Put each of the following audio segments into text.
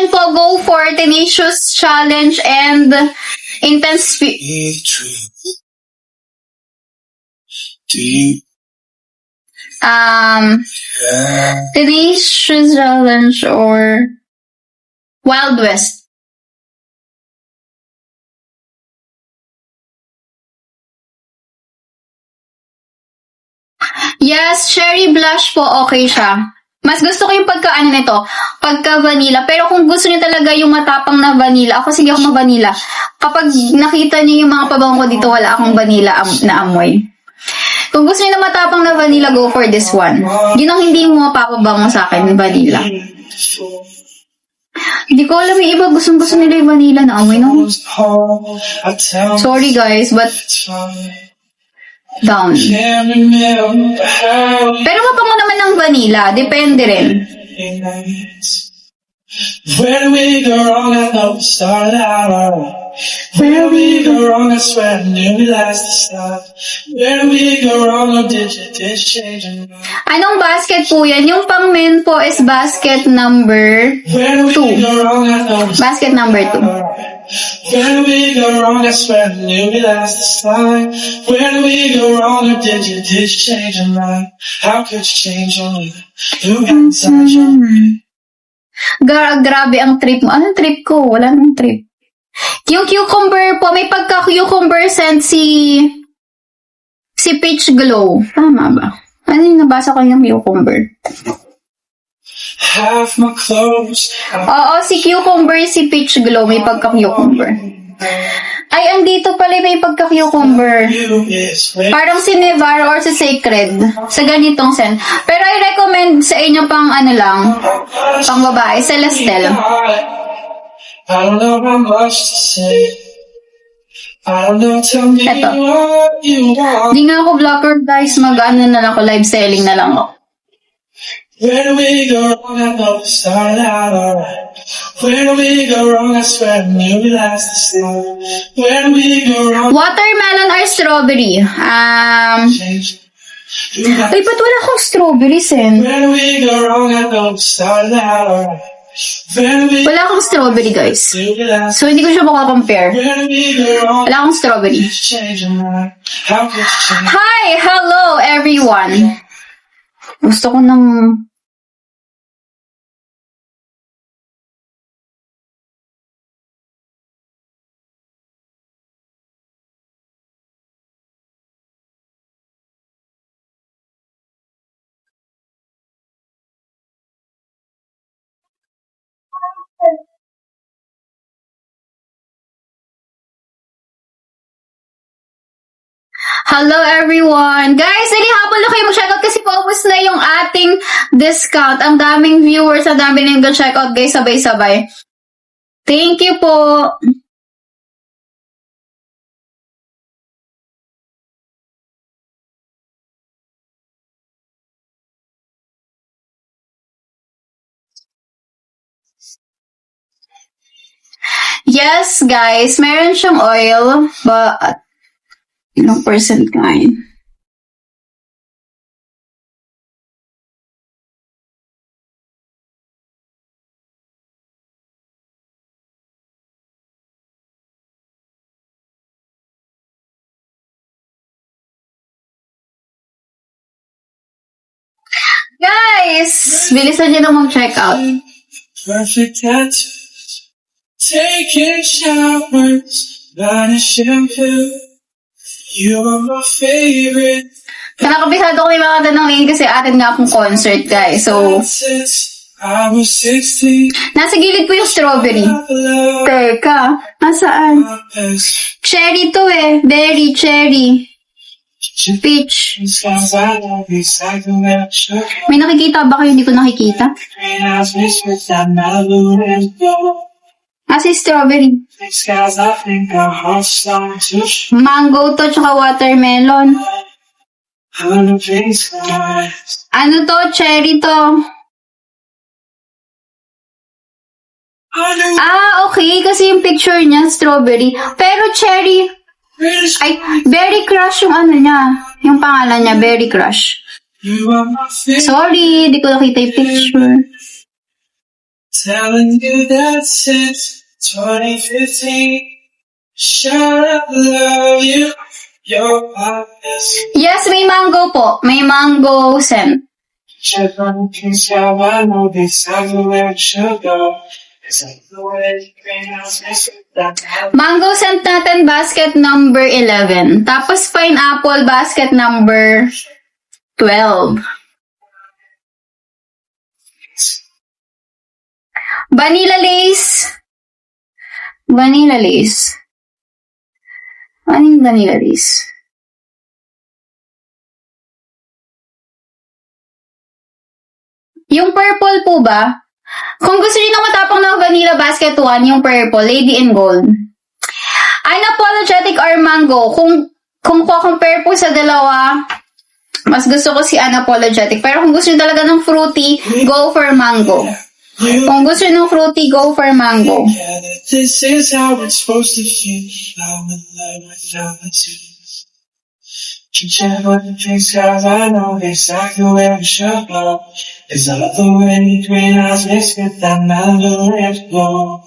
naman po, go for Tenacious Challenge and Intense Tenacious Challenge or Wild West. Yes, cherry blush po, okay siya. Mas gusto ko yung pagka nito, pagka vanilla. Pero kung gusto niyo talaga yung matapang na vanilla, ako sige ako ma-vanilla. Kapag nakita niyo yung mga pabango ko dito, wala akong vanilla na amoy. Kung gusto niyo na matapang na vanilla, go for this one. Yun ang hindi mo mapapabango sa akin, vanilla. Hindi ko alam yung iba, gustong-gusto nila yung vanilla na amoy, no? Sorry guys, but down. Pero mabango naman ng vanilla. Depende rin. Where do we go wrong? I know we started out alright. Where do we go wrong? I swear I knew we last to stop. Where do we go wrong? Oh, did you change your mind? Anong basket po yan? Yung pang men po is basket number 2. Basket number 2. Where do we go wrong? I swear I knew we last this time. Where do we go wrong? Or did you change your mind? How could you change your mind? Who got inside your mind? Grabe ang trip mo. Anong trip ko? Wala nang trip. Yung cucumber po, may pagka-cucumber scent si Peach Glow. Tama ba? Ano yung nabasa ko yung cucumber? Half my clothes. Oo, si cucumber, si Peach Glow, may pagka-cucumber. Ay, andito pala may pagka-cucumber. Parang si Nevara or si Sacred. Sa ganitong scent. Pero I recommend sa inyo pang ano lang, pang babae, Celestel. I don't know how much to say. I don't know, tell me Eto. what you want. Di nga ako vlogger guys, mag-ano na lang ako, live selling na lang ako. Where do we go wrong? I know we started out alright. Where do we go wrong? I swear I knew we last to start. Where do we go wrong? Watermelon or strawberry? Change. Ay, ba't wala akong strawberry, Sen? Where do we go wrong? I know we started out alright. Where do we Wala akong strawberry, guys. knew we last? So, hindi ko siya makakompare. Where do we go wrong? Wala akong strawberry. Change your mind. How could you change? Hi! Hello, everyone! Gusto ko ng... Hello everyone! Guys, habol na kayo mag-checkout kasi paubos na yung ating discount. Ang daming viewers, ang daming na yung checkout guys, sabay-sabay. Thank you po! Yes, guys, meron siyang oil, but ilang percent kain? Guys, bilisan niyo na mag-check out. Perfect tattoos, taking showers, buying shampoo. You are my favorite. Nakakabisado ko yung mga tanong ngayon kasi atin nga akong concert, guys. So, Since I was 16, nasa gilid po yung strawberry. I love Teka, nasaan? my best. Cherry to eh. Berry, cherry. Peach. Sounds I love you, cycle that sugar. May nakikita ba kayo? Hindi ko nakikita. Green eyes mixed with that Malibu and gold. Kasi strawberry. Big skies, I think our hearts starting to show. Mango to, tsaka watermelon. Under big skies. Ano to? Cherry to. Under Okay. Kasi yung picture niya, strawberry. Pero cherry, red ay, Berry Crush yung ano niya. Yung pangalan niya, Berry Crush. you are my favorite. Sorry, di ko nakita yung picture. telling you that since 2015, should I love you, your eyes. Yes, may mango po. May mango scent. Check on the pink sky, I know exactly where it should go. It's like the way the greenhouse makes it that Mango scent natin, basket number 11. Tapos pineapple, basket number 12. Vanilla lace. Vanilla lace. Anong vanilla lace? Yung purple po ba? Kung gusto niyo ng matapang na vanilla basket 1, yung purple, Lady in Gold. Unapologetic or mango? Kung compare po sa dalawa, mas gusto ko si unapologetic. Pero kung gusto niyo talaga ng fruity, go for mango. Kung gusto niyo ng fruity, go for mango. together. This is how it's supposed to feel. I'm in love without the twos. You check on the pink skies, I know exactly where it should go. It's not the way the greenhouse makes it that melody glow.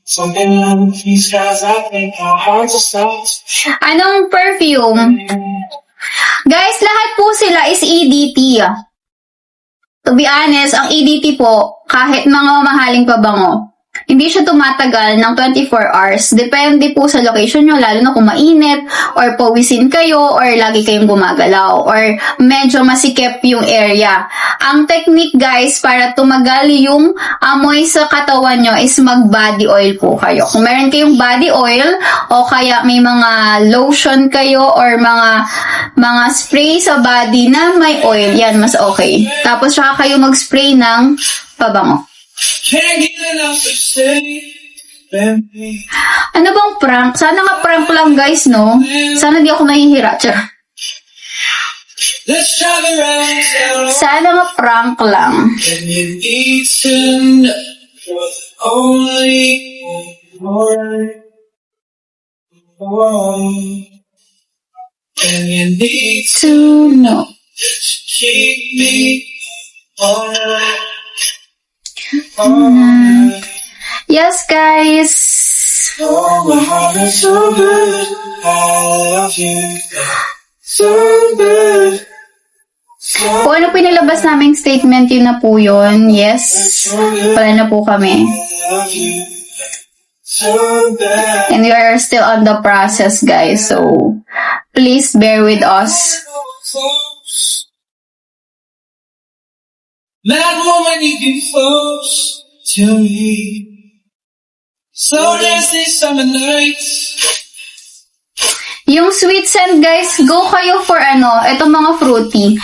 Something on the pink skies, I think our hearts are soft. Anong perfume? Guys, lahat po sila is EDT. To be honest, ang EDT po, kahit mga mamahaling pabango, hindi siya tumatagal ng 24 hours. Depende po sa location nyo, lalo na kung mainit, or pawisin kayo, or lagi kayong gumagalaw, or medyo masikip yung area. Ang technique, guys, para tumagal yung amoy sa katawan nyo is mag-body oil po kayo. Kung meron kayong body oil, o kaya may mga lotion kayo, or mga spray sa body na may oil, yan, mas okay. Tapos, saka kayo mag-spray ng pabango. Can't get enough to say, baby. Ano bang prank? Sana nga prank lang, guys, no? Sana di ako nahihira. Tiyar. Let's drive around town. Sana nga prank lang. And you need to know you're the only one. And you need to To know. keep me alright. Yes, guys. Oh, my heart is so good. I love you so good. Kung ano pinalabas naming statement, yun na po yun. Yes. Wala na po kami. I love you so bad. And we are still on the process, guys. So, please bear with us. Mad woman, you get close to me. So there's these summer nights. Yung sweet scent, guys, go kayo for itong mga fruity.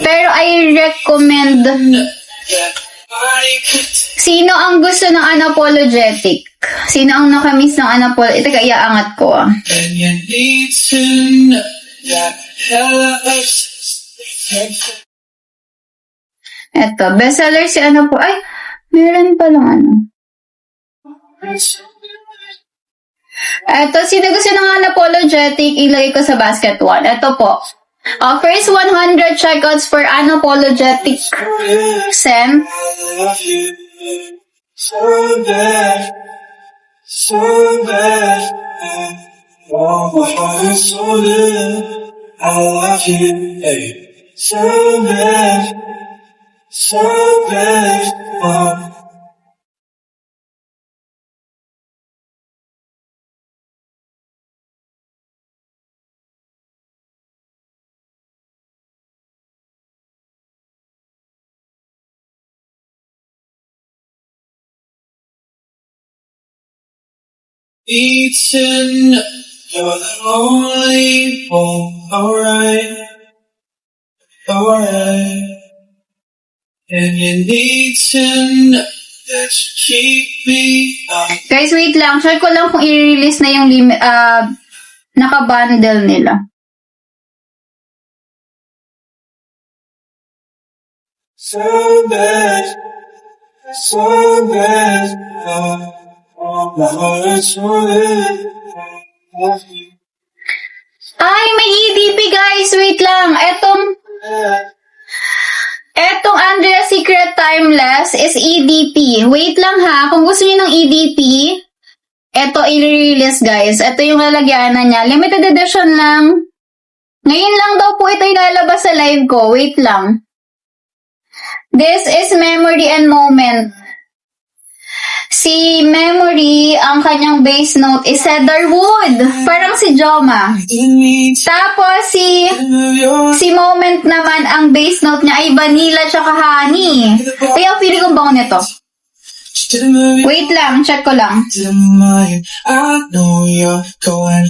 Pero I recommend, That I could sino ang gusto ng unapologetic? Sino ang nakamiss ng unapologetic? Ito kaya iangat ko, ah. and you need to know that hella obsessed. Eto, bestseller si po. Ay, meron pa lang Eto, sino gusto ng unapologetic, ilagay ko sa basket 1. Eto po. First 100 checkouts for unapologetic scent. I love you so bad, so bad. Oh, my heart is so good. I love you, hey, so bad, so bad. Need to know you're the only one, alright, alright. And you need to know that you keep me up. Guys, wait lang. Check ko lang kung i-release na yung naka-bundle nila. So bad, so bad. Oh, my heart is so bad. Ay, may EDP, guys. Wait lang. Etong Andrea Secret Timeless is EDP. Wait lang ha, kung gusto niyo ng EDP, eto i-release guys. Ito yung lalagyanan niya. Limited edition lang. Ngayon lang daw po ito ilalabas sa live ko. Wait lang. This is Memory and Moment. Si Memory, ang kanyang bass note is cedarwood. Parang si Joma. Tapos si Moment naman, ang bass note niya ay vanilla tsaka honey. Kaya feeling kong bango nito. Wait lang, check ko lang. I know you're going